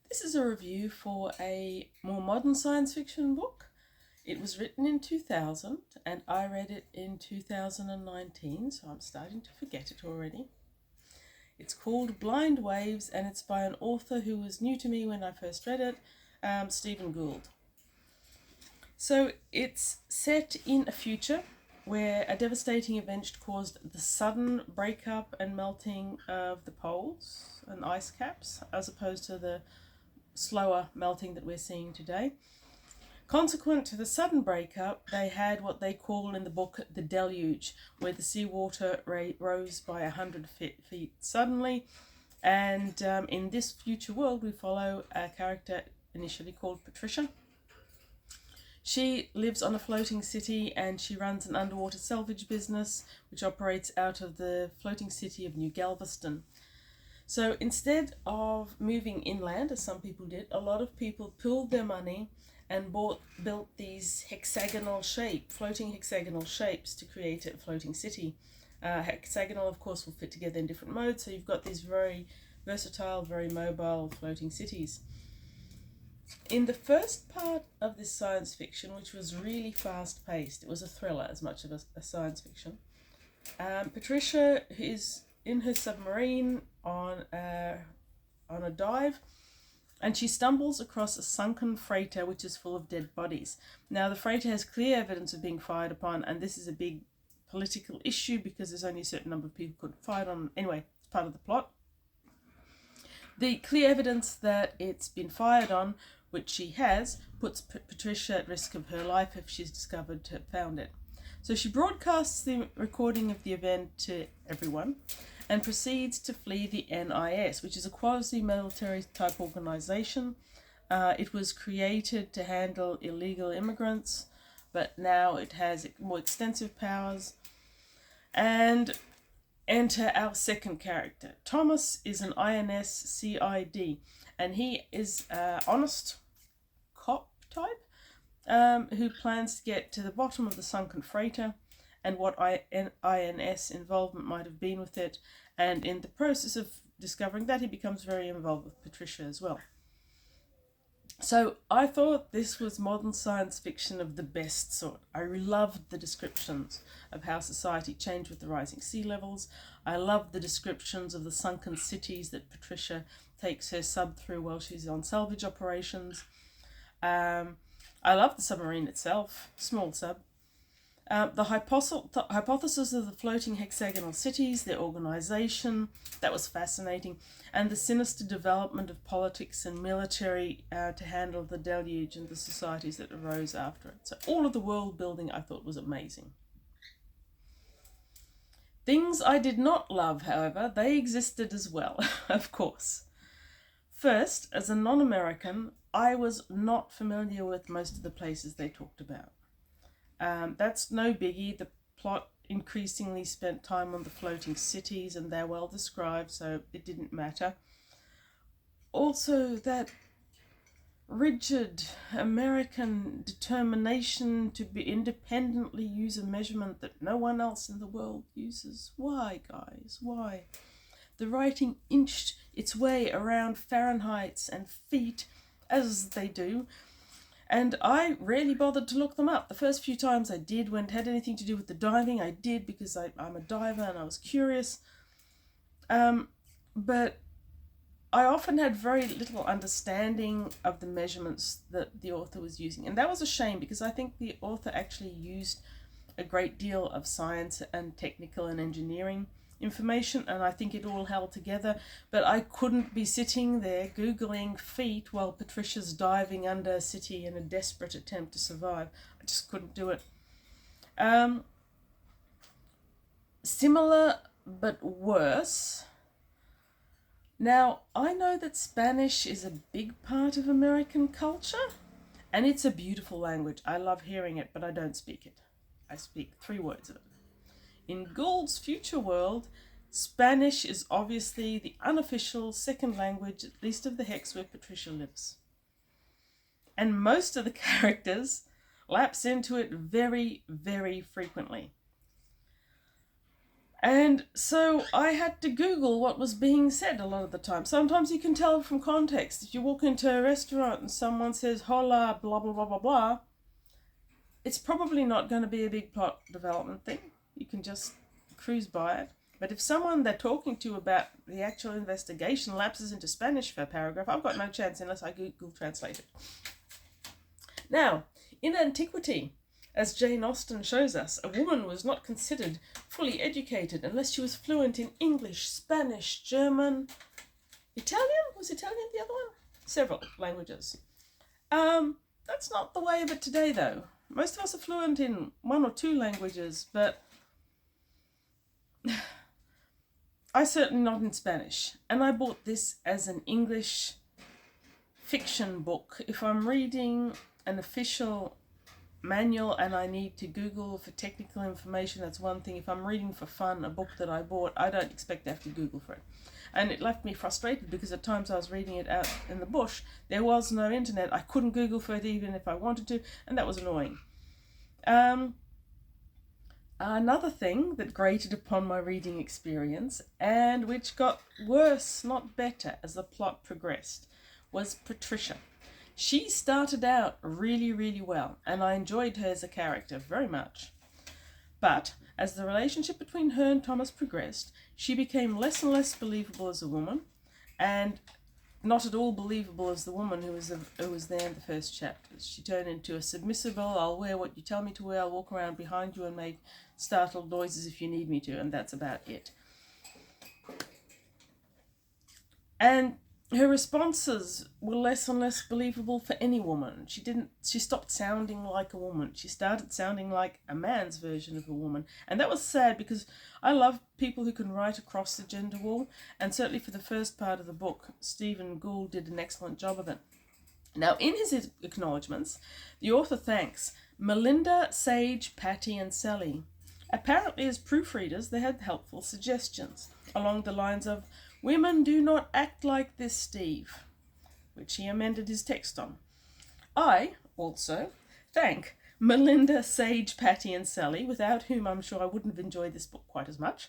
This is a review for a more modern science fiction book. It was written in 2000 and I read it in 2019, so I'm starting to forget it already. It's called Blind Waves and it's by an author who was new to me when I first read it, Stephen Gould. So it's set in a future where a devastating event caused the sudden breakup and melting of the poles and ice caps, as opposed to the slower melting that we're seeing today. Consequent to the sudden breakup, they had what they call in the book the deluge, where the seawater rose by 100 feet suddenly. And in this future world, we follow a character initially called Patricia. She lives on a floating city and she runs an underwater salvage business which operates out of the floating city of New Galveston. So instead of moving inland, as some people did, a lot of people pooled their money and built these floating hexagonal shapes to create a floating city. Hexagonal, of course, will fit together in different modes, so you've got these very versatile, very mobile floating cities. In the first part of this science fiction, which was really fast-paced, it was a thriller as much as a science fiction, Patricia is in her submarine on a dive, and she stumbles across a sunken freighter which is full of dead bodies. Now, the freighter has clear evidence of being fired upon, and this is a big political issue because there's only a certain number of people who could fire on. Anyway, it's part of the plot. The clear evidence that it's been fired on, which she has, puts Patricia at risk of her life if she's discovered to have found it. So she broadcasts the recording of the event to everyone and proceeds to flee the NIS, which is a quasi-military type organization. It was created to handle illegal immigrants, but now it has more extensive powers. And enter our second character. Thomas is an INS CID, and he is an honest cop type who plans to get to the bottom of the sunken freighter and what INS involvement might have been with it. And in the process of discovering that, he becomes very involved with Patricia as well. So I thought this was modern science fiction of the best sort. I loved the descriptions of how society changed with the rising sea levels. I loved the descriptions of the sunken cities that Patricia takes her sub through while she's on salvage operations. I love the submarine itself, small sub. The hypothesis of the floating hexagonal cities, their organisation, that was fascinating, and the sinister development of politics and military to handle the deluge and the societies that arose after it. So all of the world building I thought was amazing. Things I did not love, however, they existed as well, of course. First, as a non-American, I was not familiar with most of the places they talked about. That's no biggie. The plot increasingly spent time on the floating cities and they're well described, so it didn't matter. Also, that rigid American determination to be independently use a measurement that no one else in the world uses. Why, guys? Why? The writing inched its way around Fahrenheits and feet, as they do, and I rarely bothered to look them up. The first few times I did, when it had anything to do with the diving, I did because I'm a diver and I was curious. But I often had very little understanding of the measurements that the author was using. And that was a shame because I think the author actually used a great deal of science and technical and engineering information, and I think it all held together, but I couldn't be sitting there googling feet while Patricia's diving under a city in a desperate attempt to survive. I just couldn't do it. Similar but worse. Now, I know that Spanish is a big part of American culture, and it's a beautiful language. I love hearing it, but I don't speak it. I speak 3 words of it. In Gould's future world, Spanish is obviously the unofficial second language, at least of the hex where Patricia lives. And most of the characters lapse into it very, very frequently. And so I had to Google what was being said a lot of the time. Sometimes you can tell from context. If you walk into a restaurant and someone says, hola, blah, blah, blah, blah, blah, it's probably not going to be a big plot development thing. You can just cruise by it. But if someone they're talking to about the actual investigation lapses into Spanish for a paragraph, I've got no chance unless I Google Translate it. Now, in antiquity, as Jane Austen shows us, a woman was not considered fully educated unless she was fluent in English, Spanish, German, Italian? Was Italian the other one? Several languages. That's not the way of it today, though. Most of us are fluent in one or two languages, but I certainly not in Spanish. And I bought this as an English fiction book. If I'm reading an official manual and I need to Google for technical information, that's one thing. If I'm reading for fun a book that I bought, I don't expect to have to Google for it. And it left me frustrated because at times I was reading it out in the bush. There was no internet. I couldn't Google for it even if I wanted to, and that was annoying. Another thing that grated upon my reading experience, and which got worse, not better, as the plot progressed, was Patricia. She started out really, really well, and I enjoyed her as a character very much. But as the relationship between her and Thomas progressed, she became less and less believable as a woman, and not at all believable as the woman who was there in the first chapters. She turned into a submissible, I'll wear what you tell me to wear, I'll walk around behind you and make startled noises if you need me to, and that's about it. And her responses were less and less believable for any woman. She stopped sounding like a woman. She started sounding like a man's version of a woman. And that was sad because I love people who can write across the gender wall. And certainly for the first part of the book, Stephen Gould did an excellent job of it. Now, in his acknowledgements, the author thanks Melinda, Sage, Patty and Sally. Apparently, as proofreaders, they had helpful suggestions along the lines of, "Women do not act like this, Steve," which he amended his text on. I also thank Melinda, Sage, Patty and Sally, without whom I'm sure I wouldn't have enjoyed this book quite as much.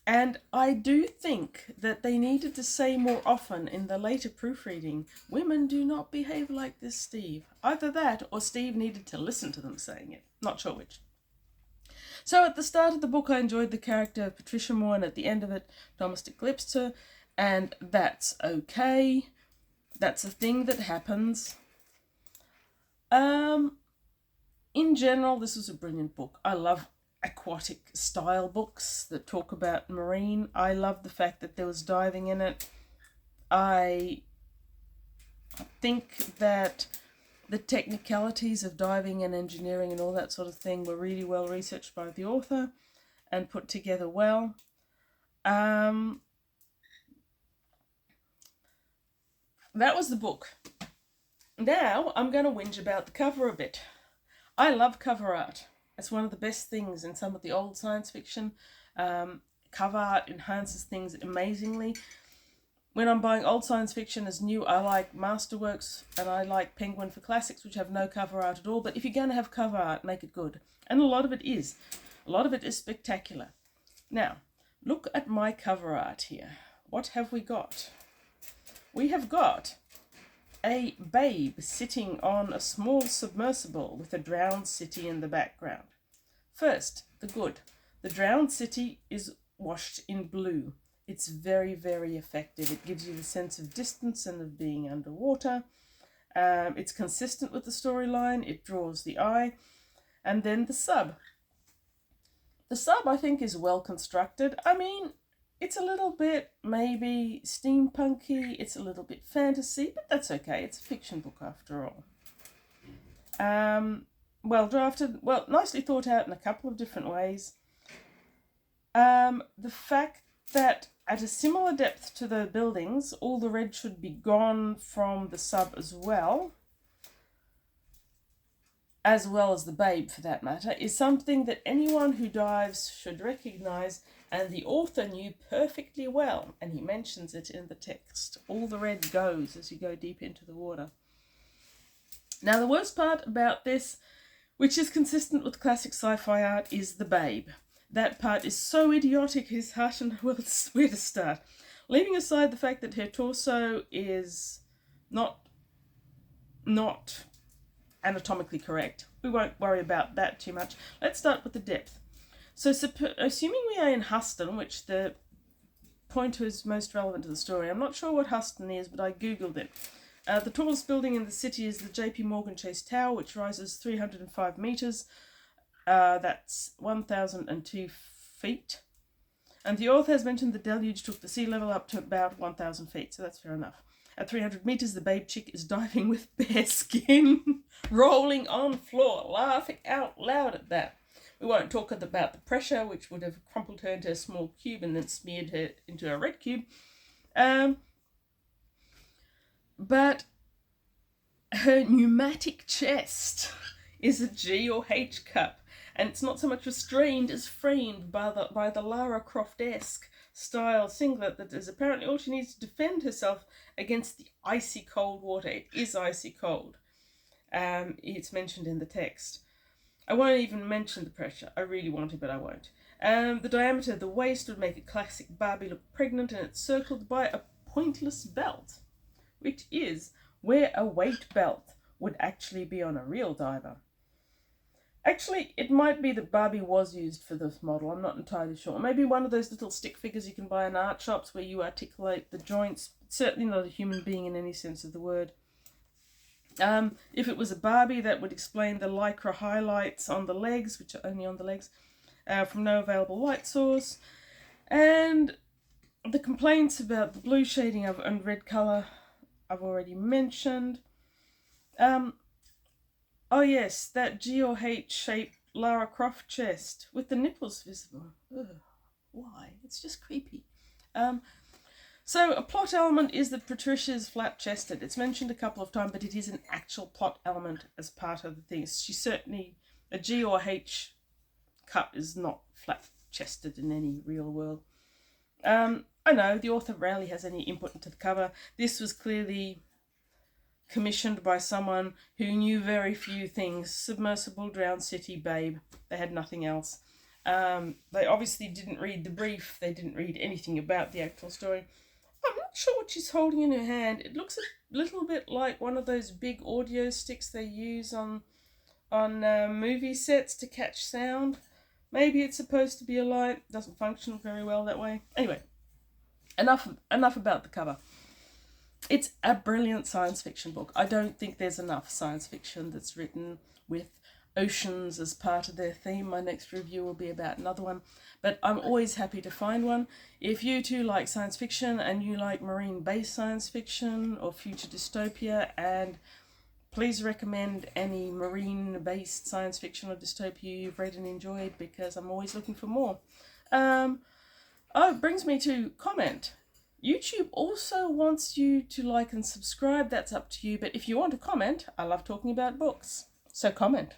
And I do think that they needed to say more often in the later proofreading, "Women do not behave like this, Steve." Either that or Steve needed to listen to them saying it. Not sure which. So at the start of the book, I enjoyed the character of Patricia more, and at the end of it, Thomas eclipsed her, and that's okay. That's a thing that happens. In general, this was a brilliant book. I love aquatic style books that talk about marine. I love the fact that there was diving in it. I think that the technicalities of diving and engineering and all that sort of thing were really well researched by the author and put together well. That was the book. Now I'm going to whinge about the cover a bit. I love cover art. It's one of the best things in some of the old science fiction. Cover art enhances things amazingly. When I'm buying old science fiction as new, I like Masterworks and I like Penguin for classics, which have no cover art at all. But if you're going to have cover art, make it good. And a lot of it is. A lot of it is spectacular. Now, look at my cover art here. What have we got? We have got a babe sitting on a small submersible with a drowned city in the background. First, the good. The drowned city is washed in blue. It's very, very effective. It gives you the sense of distance and of being underwater. It's consistent with the storyline. It draws the eye. And then the sub. The sub, I think, is well constructed. I mean, it's a little bit maybe steampunky. It's a little bit fantasy, but that's okay. It's a fiction book after all. Well drafted, well, nicely thought out in a couple of different ways. The fact that at a similar depth to the buildings, all the red should be gone from the sub as well as the babe for that matter, is something that anyone who dives should recognise, and the author knew perfectly well, and he mentions it in the text. All the red goes as you go deep into the water. Now, the worst part about this, which is consistent with classic sci-fi art, is the babe. that part is so idiotic, it's hard to know where to start. Leaving aside the fact that her torso is not anatomically correct, we won't worry about that too much. Let's start with the depth. So assuming we are in Huston, which the pointer is most relevant to the story. I'm not sure what Huston is, but I googled it. The tallest building in the city is the JP Morgan Chase Tower, which rises 305 metres. That's 1,002 feet. And the author has mentioned the deluge took the sea level up to about 1,000 feet, so that's fair enough. At 300 metres, the babe chick is diving with bare skin, rolling on floor, laughing out loud at that. We won't talk about the pressure, which would have crumpled her into a small cube and then smeared her into a red cube. But her pneumatic chest is a G or H cup, and it's not so much restrained as framed by the Lara Croft-esque style singlet that is apparently all she needs to defend herself against the icy cold water. It is icy cold. It's mentioned in the text. I won't even mention the pressure. I really want to, but I won't. The diameter of the waist would make a classic Barbie look pregnant, and it's circled by a pointless belt, which is where a weight belt would actually be on a real diver. Actually, it might be that Barbie was used for this model. I'm not entirely sure. Maybe one of those little stick figures you can buy in art shops where you articulate the joints. Certainly not a human being in any sense of the word. If it was a Barbie, that would explain the lycra highlights on the legs, which are only on the legs, from no available light source. And the complaints about the blue shading and red colour I've already mentioned. Oh yes, that G or H shaped Lara Croft chest with the nipples visible. Ugh, why? It's just creepy. So a plot element is that Patricia is flat-chested. It's mentioned a couple of times, but it is an actual plot element as part of the thing. She's certainly, a G or H cup is not flat-chested in any real world. I know, the author rarely has any input into the cover. This was clearly commissioned by someone who knew very few things. Submersible, drowned city, babe. They had nothing else. They obviously didn't read the brief. They didn't read anything about the actual story. I'm not sure what she's holding in her hand. It looks a little bit like one of those big audio sticks they use on movie sets to catch sound. Maybe it's supposed to be a light. Doesn't function very well that way. Anyway, enough about the cover. It's a brilliant science fiction book. I don't think there's enough science fiction that's written with oceans as part of their theme. My next review will be about another one, but I'm always happy to find one. If you too like science fiction and you like marine-based science fiction or future dystopia, and please recommend any marine-based science fiction or dystopia you've read and enjoyed, because I'm always looking for more. It brings me to comment. YouTube also wants you to like and subscribe. That's up to you, but if you want to comment, I love talking about books, so comment.